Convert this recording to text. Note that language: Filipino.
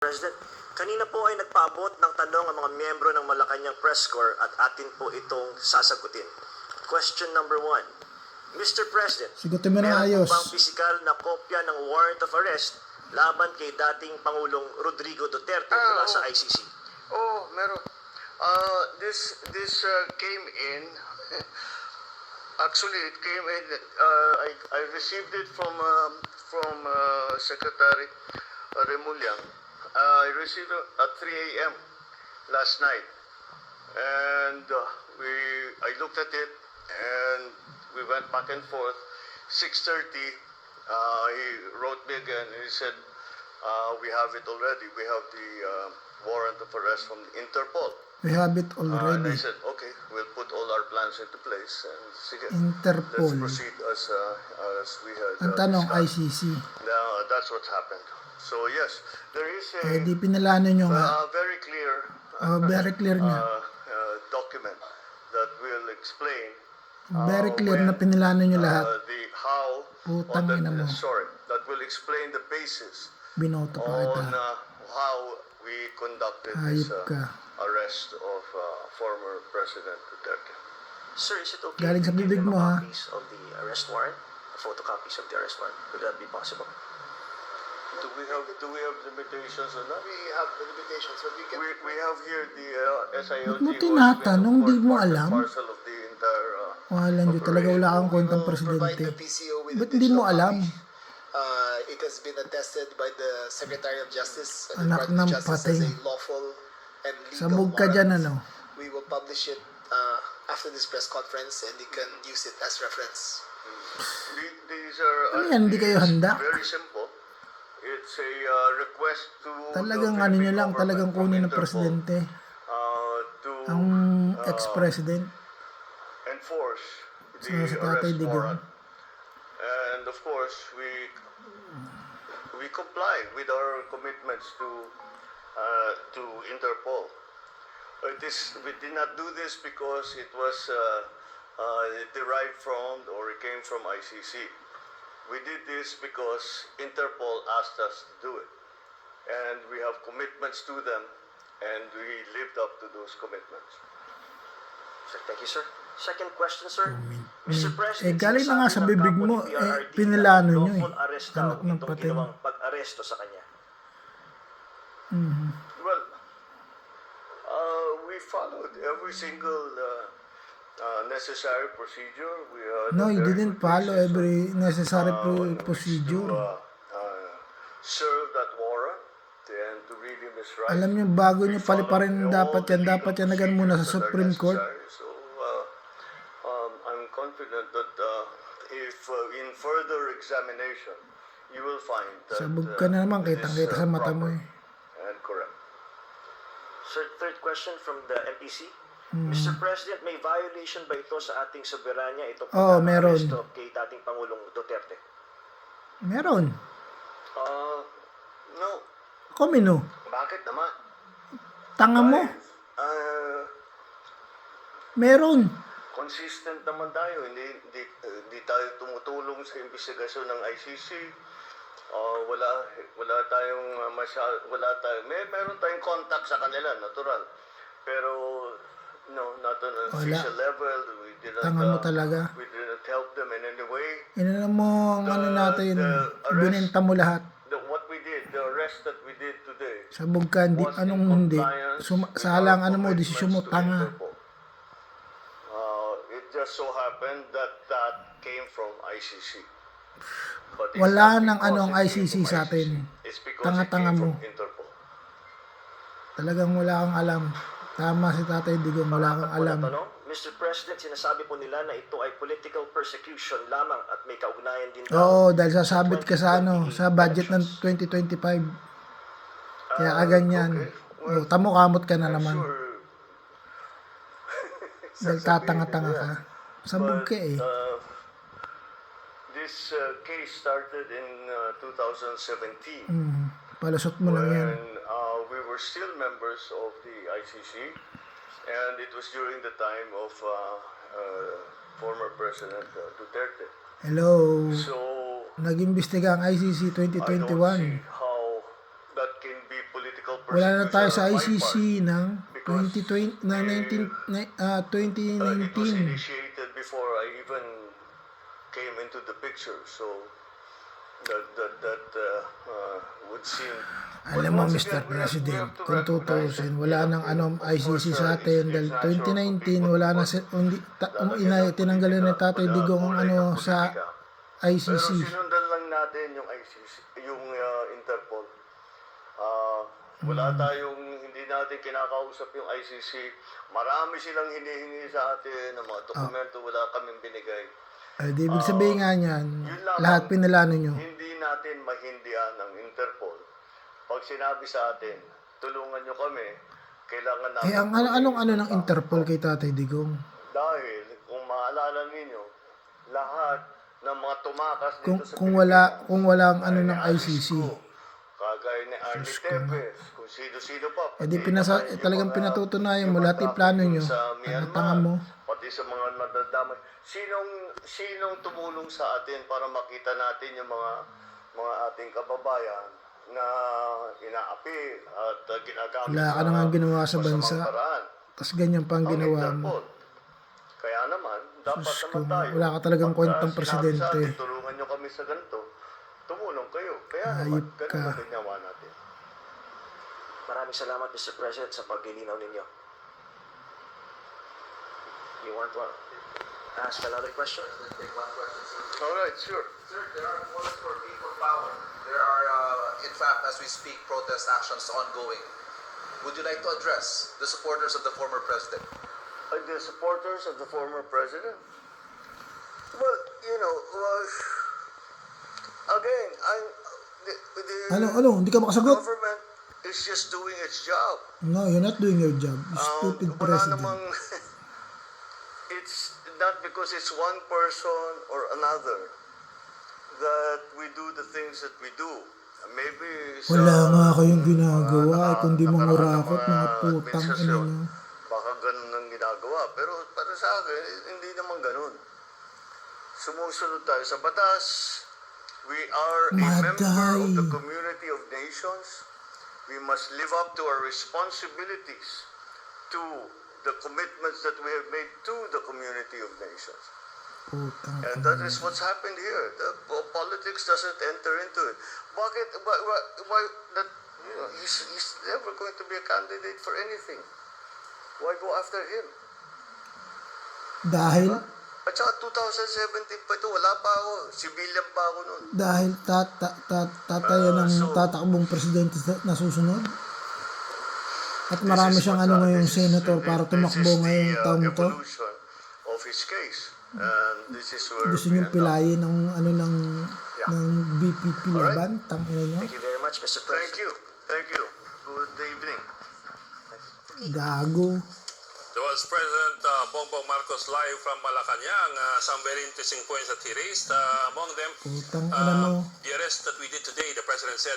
President, kanina po ay nagpaabot ng tanong ang mga miyembro ng Malacanang Press Corps at atin po itong sasagutin. Question number 1. Mr. President, Sigutin mo na meron ayos. po bang pisikal na kopya ng warrant of arrest laban kay dating Pangulong Rodrigo Duterte mula sa ICC? Oh, meron. This came in. Actually, it came in. I received it from Secretary Remulyang. I received it at 3 a.m. last night, and I looked at it, and we went back and forth. 6:30, he wrote me again, and he said, "We have it already. We have the warrant of arrest from the Interpol." We have it And I already. said, "Okay, we'll put all our plans into place, and sige, Interpol. let's proceed as we had Ang tanong, discussed." ICC. Now, that's what happened. So yes, there is Eh, a di pinalanan nyo nga. very clear Very clear nga. document that will explain Very clear na pinalanan nyo lahat. the how Putang ina mo. that will explain the basis Binoto pa kita. on how we conducted Hayop this ka. arrest of former President Duterte. Sir, is it okay Galing sa to give bibig them mo, ha? copies of the arrest warrant? Photocopies of the arrest warrant? Would that be possible? Do we have limitations on that? We have the limitations, but we can. We have here the SILG. Ba't mo tinatanong? Di mo part and alam? parcel of the entire Walang Diyos, talaga wala kang kwentang provide presidente. the PCO with Ba't a hindi mo digital alam? copy. It has been attested by the Secretary of Justice and the Anak Department ng of Justice as patay. a lawful and legal Sabog ka dyan, warrant. ano? We will publish it after this press conference, and you can use it as reference. These are Ano yan, hindi kayo handa? very simple. It's a request to Talagang the ano nyo Philippine lang, talagang government kunin ng from Interpol, presidente. to Ang ex-president. enforce the Sa Tatay arrest Digong. warrant. And of course, we comply with our commitments to Interpol. We did not do this because it was derived from or it came from ICC. We did this because Interpol asked us to do it. And we have commitments to them, and we lived up to those commitments. Sir, thank you, sir. Second question, sir. Mr. President, galing na nga sa sinasabi ng bibig kampo mo, ni PRRD pinilano na nyo lawful arrest daw Anak ng itong patay. ginawang pag-aresto sa kanya. Well, we followed every single necessary procedure. No, you didn't follow every necessary when we procedure. serve that warrant and to read him his rights. Alam nyo, bago We nyo paliparin followed all the dapat yan legal muna sa procedures that are Supreme Court. necessary. So, I'm confident that if in further examination, you will find that Sabog ka na naman, it is, kitang-kita sa mata mo proper eh. and correct. Sir, third question from the MPC. Mr. President, may violation ba ito sa ating soberanya? Ito Oo, meron. pag-aresto kay dating Pangulong Duterte? Meron. No. Komino. Bakit naman? Tanga mo. Meron. Meron. Consistent naman tayo. Hindi tayo tumutulong sa investigasyon ng ICC. Wala tayong meron tayong contact sa kanila, natural. Pero not on an official level. We didn't Tanga mo talaga. We didn't help them in any way. Inano mo ang ano natin, binenta mo lahat. What we did, the arrest that we did today, Sabog ka, was in anong hindi. compliance with Salang our ano mo, desisyon mo, commitments to tanga. Interpol. It just so happened that came from ICC. But it's Wala not nang because anong it came ICC from sa atin. It's because Tanga-tanga it came mo. from Interpol. Talagang wala kang alam. Tama si Tatay Digong, wala kang alam. Tanong, Mr. President, sinasabi po nila na ito ay political persecution lamang at may kaugnayan din daw. Oo, dahil sasabit ka sa sa budget ng 2025. Kaya kaganyan. Okay. Well, Tamo kamot ka na naman. Sure. Dahil tatanga-tanga ka. Sabog ka eh. This case started in 2017. Palusot mo lang yan. When we were still members of the ICC, and it was during the time of former President Duterte. Hello. So Nag-imbestiga ang ICC I don't 2021. see how that can be political political Wala na tayo sa persecution on my ICC part ng because 2019, it was 2019. initiated before I even came into the picture. So that would seem. Alam mo, Mr. President, kung tutusin, wala nang ICC sa atin dahil 2019 wala na tinanggal na ni Tatay Digong ang sa Pero ICC. sinundan lang natin yung ICC, yung Interpol. Wala tayong, hindi natin kinakausap yung ICC. Marami silang hinihingi sa atin ng mga dokumento, wala kaming binigay. Ay, di ibig sabihin nga niyan, Yun lamang, lahat pinalano nyo. hindi natin mahindihan ng Interpol. Pag sinabi sa atin, tulungan nyo kami, kailangan namin... Eh, ang anong ng Interpol kay Tatay Digong? Dahil, kung maalala ninyo, lahat ng mga tumakas dito sa Kung walang ng ICC. Kagaya ni Arnie Tepes, kung sino-sino pa. Eh, di pati talagang yung mga pinatutunayan mo human lahat yung plano nyo. trafficking sa Ang Myanmar, tanga mo. pati sa mga nadadamay. Sinong tumulong sa atin para makita natin yung mga ating kababayan na inaapi at ginagamit Wala ka na nga ginawa sa masamang bansa. paraan? Tapos ganyan pa ang Ang ginawa mo. Interpol. Kaya naman, dapat Sus naman ko, tayo. wala ka talagang Pagka kwentang sinabi presidente. sa atin, tulungan nyo kami sa ganito, tumulong kayo. Kaya naman, Ayop ganun ka. na ginawa natin. Maraming salamat, Mr. President, sa paglilinaw ninyo. You want to ask another question? All right, sure. Sir, there are calls for people power. There are, in fact, as we speak, protest actions ongoing. Would you like to address the supporters of the former president? The supporters of the former president? Well, you know, again, the Hindi ka makasagot? government is just doing its job. No, you're not doing your job. You stupid Wala president. namang, it's not because it's one person or another that we do the things that we do. Maybe sa Wala nga kayong ginagawa, kundi nakaraan ng mangurakot, mga putang ina administrasyon, nyo. baka ganun ang ginagawa. Pero para sa akin, hindi naman ganun. Sumusunod tayo sa batas. We are a member of the Maday. community of nations. We must live up to our responsibilities, to the commitments that we have made to the community of nations. Putang And ina. that is what's happened here. The politics doesn't enter into it. Bakit? Why that? You know, he's never going to be a candidate for anything. Why go after him? Dahil, At saka 2017 pa ito, wala pa ako. Civilian pa ako noon. dahil tataya ng tatakbong presidente na susunod. At marami siyang ngayong senator para tumakbo ngayong taong to. Evolution of his case. And this is where Gusto we niyong end up. pilayin ng BPP laban. Tangina nyo. Thank you very much, Mr. Thank President. you. Thank you. Good evening. Gago. That was President Bongbong Marcos live from Malacanang. Some very interesting points that he raised. Among them, Putang ina mo. the arrest that we did today, the President said